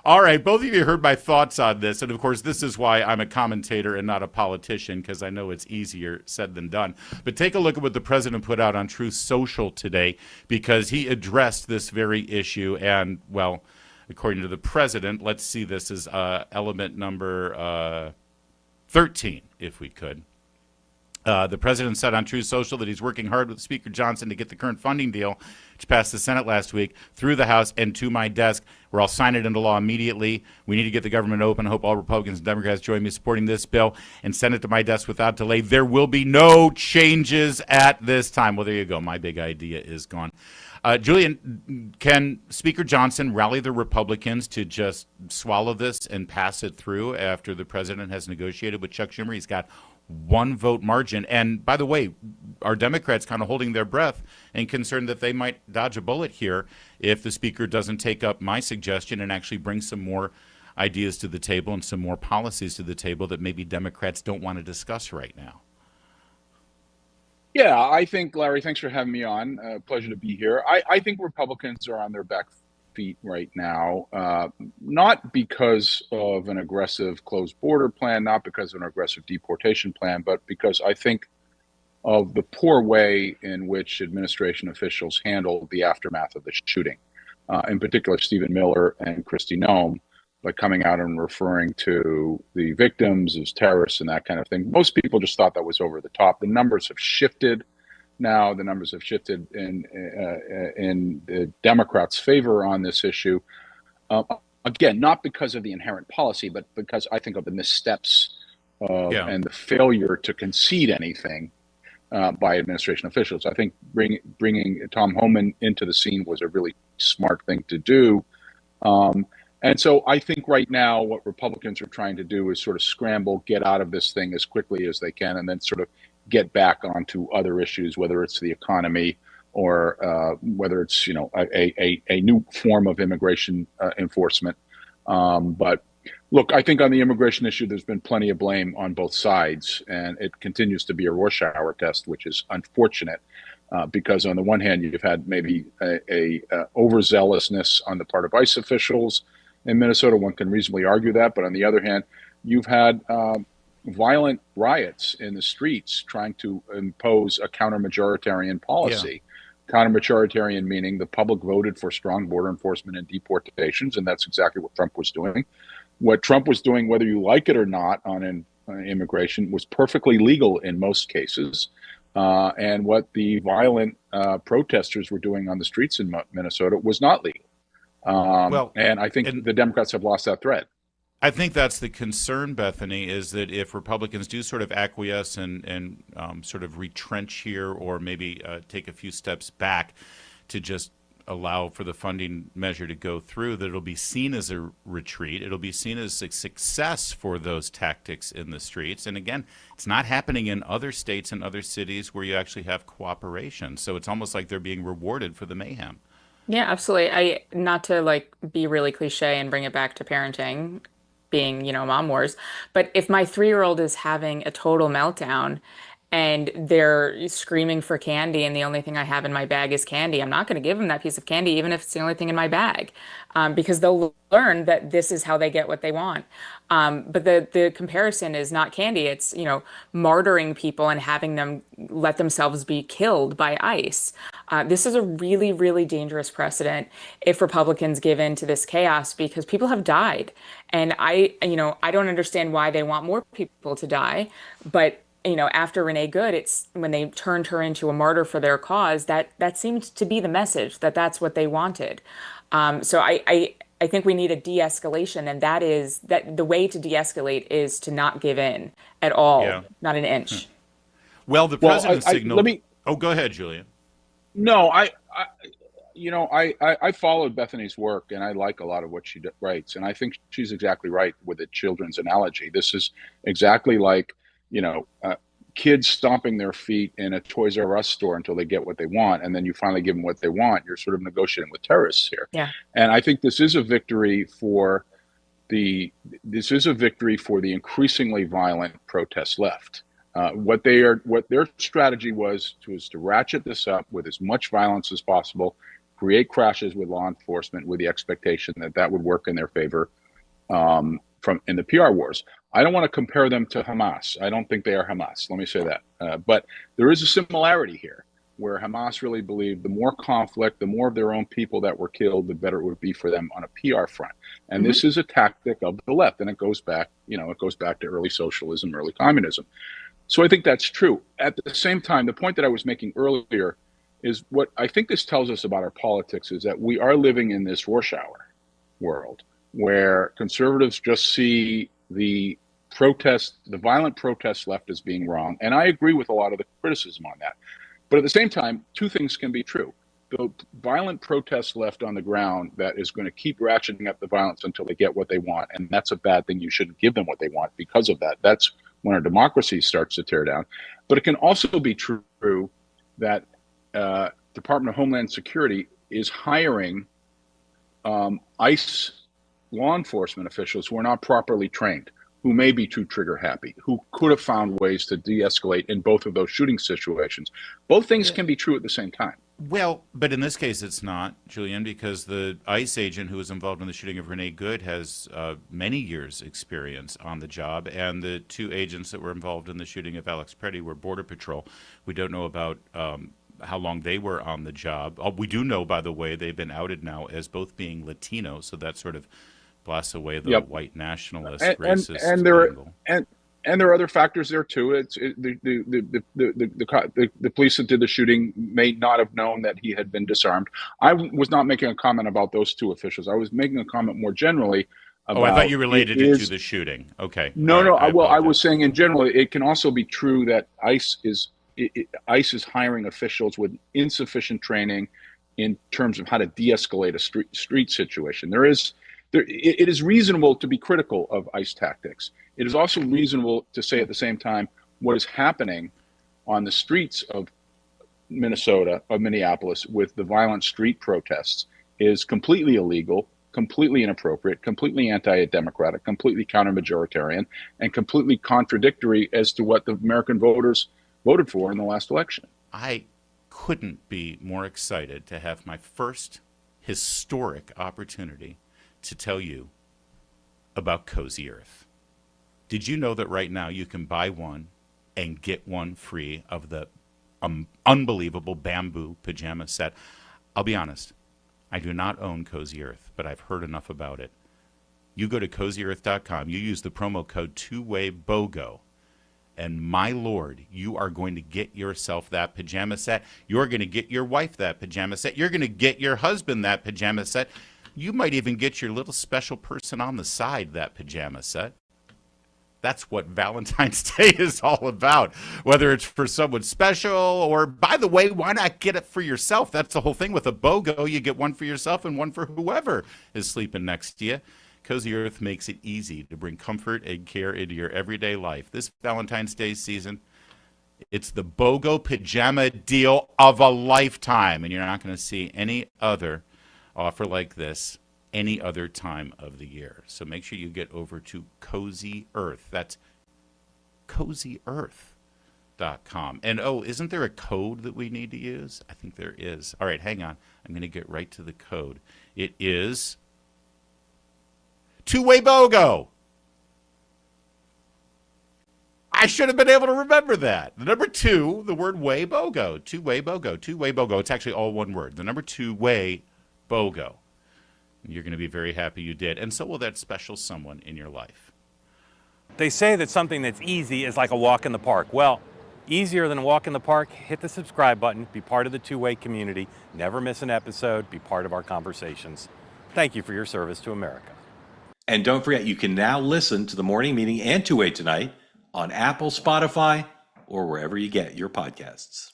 All right, both of you heard my thoughts on this. And of course, this is why I'm a commentator and not a politician, because I know it's easier said than done. But take a look at what the president put out on Truth Social today, because he addressed this very issue. And, well, according to the president, let's see this as element number 13, if we could. The president said on Truth Social that he's working hard with Speaker Johnson to get the current funding deal, which passed the Senate last week, through the House and to my desk, where I'll sign it into law immediately. We need to get the government open. I hope all Republicans and Democrats join me in supporting this bill and send it to my desk without delay. There will be no changes at this time. Well, there you go. My big idea is gone. Julian, can Speaker Johnson rally the Republicans to just swallow this and pass it through after the president has negotiated with Chuck Schumer? He's got one vote margin. And by the way, are Democrats kind of holding their breath and concerned that they might dodge a bullet here if the speaker doesn't take up my suggestion and actually bring some more ideas to the table and some more policies to the table that maybe Democrats don't want to discuss right now? Yeah, I think, Larry, thanks for having me on. Pleasure to be here. I think Republicans are on their back feet right now, not because of an aggressive closed border plan, not because of an aggressive deportation plan, but because I think of the poor way in which administration officials handled the aftermath of the shooting, in particular, Stephen Miller and Kristi Noem, by coming out and referring to the victims as terrorists and that kind of thing. Most people just thought that was over the top. The numbers have shifted now. The numbers have shifted in the Democrats' favor on this issue. Again, not because of the inherent policy, but because I think of the missteps and the failure to concede anything by administration officials. I think bringing Tom Homan into the scene was a really smart thing to do. And so I think right now what Republicans are trying to do is sort of scramble, get out of this thing as quickly as they can, and then sort of get back onto other issues, whether it's the economy or whether it's, a new form of immigration enforcement. But look, I think on the immigration issue, there's been plenty of blame on both sides, and it continues to be a Rorschach test, which is unfortunate. Because on the one hand, you've had maybe a overzealousness on the part of ICE officials in Minnesota. One can reasonably argue that. But on the other hand, you've had violent riots in the streets trying to impose a counter-majoritarian policy. Yeah. Counter-majoritarian meaning the public voted for strong border enforcement and deportations, and that's exactly what Trump was doing. What Trump was doing, whether you like it or not, on immigration, was perfectly legal in most cases. And what the violent protesters were doing on the streets in Minnesota was not legal. And I think the Democrats have lost that thread. I think that's the concern, Bethany, is that if Republicans do sort of acquiesce and sort of retrench here, or maybe take a few steps back to just allow for the funding measure to go through, that it'll be seen as a retreat. It'll be seen as a success for those tactics in the streets. And again, it's not happening in other states and other cities where you actually have cooperation. So it's almost like they're being rewarded for the mayhem. Yeah, absolutely. Not to be really cliche and bring it back to parenting, being, mom wars, but if my 3-year-old is having a total meltdown and they're screaming for candy and the only thing I have in my bag is candy, I'm not going to give them that piece of candy, even if it's the only thing in my bag, because they'll learn that this is how they get what they want. But the comparison is not candy. It's, martyring people and having them let themselves be killed by ICE. This is a really, really dangerous precedent if Republicans give in to this chaos, because people have died. And I don't understand why they want more people to die. But after Renee Good, it's when they turned her into a martyr for their cause, that seemed to be the message, that that's what they wanted. So I think we need a de-escalation, and that the way to de-escalate is to not give in at all, not an inch. Well, the president signaled. Oh, go ahead, Julian. No, I followed Bethany's work, and I like a lot of what she writes, and I think she's exactly right with the children's analogy. This is exactly like, kids stomping their feet in a Toys R Us store until they get what they want, and then you finally give them what they want. You're sort of negotiating with terrorists here. Yeah. And I think this is a victory for the increasingly violent protest left. What their strategy was to ratchet this up with as much violence as possible, create crashes with law enforcement with the expectation that that would work in their favor from in the PR wars. I don't want to compare them to Hamas. I don't think they are Hamas. Let me say that. But there is a similarity here where Hamas really believed the more conflict, the more of their own people that were killed, the better it would be for them on a PR front. And this is a tactic of the left, and it goes back, it goes back to early socialism, early communism. So I think that's true. At the same time, the point that I was making earlier is what I think this tells us about our politics is that we are living in this Rorschach world where conservatives just see the violent protest left as being wrong. And I agree with a lot of the criticism on that. But at the same time, two things can be true. The violent protest left on the ground that is going to keep ratcheting up the violence until they get what they want. And that's a bad thing. You shouldn't give them what they want because of that. That's when our democracy starts to tear down. But it can also be true that Department of Homeland Security is hiring ICE law enforcement officials who are not properly trained, who may be too trigger happy, who could have found ways to de-escalate in both of those shooting situations. Both things can be true at the same time. Well, but in this case, it's not, Julian, because the ICE agent who was involved in the shooting of Renee Good has many years' experience on the job, and the two agents that were involved in the shooting of Alex Preddy were Border Patrol. We don't know about how long they were on the job. We do know, by the way, they've been outed now as both being Latino, so that sort of blasts away the white nationalist, racist angle. And there are other factors there too. The police that did the shooting may not have known that he had been disarmed. I was not making a comment about those two officials. I was making a comment more generally about. I thought you related it to the shooting. Okay. No. I was saying in general, it can also be true that ICE is hiring officials with insufficient training in terms of how to de-escalate a street situation. It is reasonable to be critical of ICE tactics. It is also reasonable to say at the same time what is happening on the streets of Minneapolis with the violent street protests is completely illegal, completely inappropriate, completely anti-democratic, completely counter-majoritarian, and completely contradictory as to what the American voters voted for in the last election. I couldn't be more excited to have my first historic opportunity to tell you about Cozy Earth. Did you know that right now you can buy one and get one free of the unbelievable bamboo pajama set? I'll be honest, I do not own Cozy Earth, but I've heard enough about it. You go to CozyEarth.com, you use the promo code TwoWayBOGO, and my Lord, you are going to get yourself that pajama set. You're going to get your wife that pajama set. You're going to get your husband that pajama set. You might even get your little special person on the side that pajama set. That's what Valentine's Day is all about, whether it's for someone special or, by the way, why not get it for yourself? That's the whole thing with a BOGO. You get one for yourself and one for whoever is sleeping next to you. Cozy Earth makes it easy to bring comfort and care into your everyday life. This Valentine's Day season, it's the BOGO pajama deal of a lifetime, and you're not going to see any other offer like this any other time of the year. So make sure you get over to Cozy Earth. That's CozyEarth.com. And isn't there a code that we need to use? I think there is. All right, hang on. I'm going to get right to the code. It is Two-Way BOGO. I should have been able to remember that. The number two, the word way BOGO. Two-Way BOGO. Two-Way BOGO. It's actually all one word. The number two-way BOGO. You're going to be very happy you did. And so will that special someone in your life. They say that something that's easy is like a walk in the park. Well, easier than a walk in the park, hit the subscribe button, be part of the Two-Way community, never miss an episode, be part of our conversations. Thank you for your service to America. And don't forget, you can now listen to the morning meeting and Two-Way Tonight on Apple, Spotify, or wherever you get your podcasts.